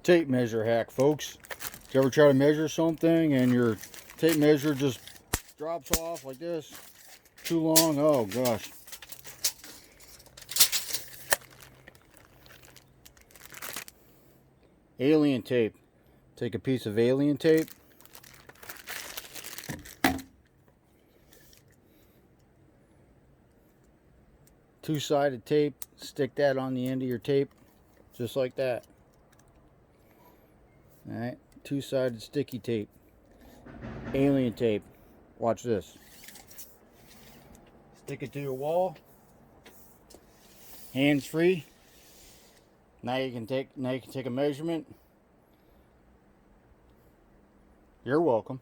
Tape measure hack, folks. Did you ever try to measure something and your tape measure just drops off like this? Too long? Oh gosh. Alien tape. Take a piece of alien tape. Two-sided tape. Stick that on the end of your tape. Just like that. Alright. Two-sided sticky tape. Alien tape. Watch this. Stick it to your wall. Hands free. Now you can take a measurement. You're welcome.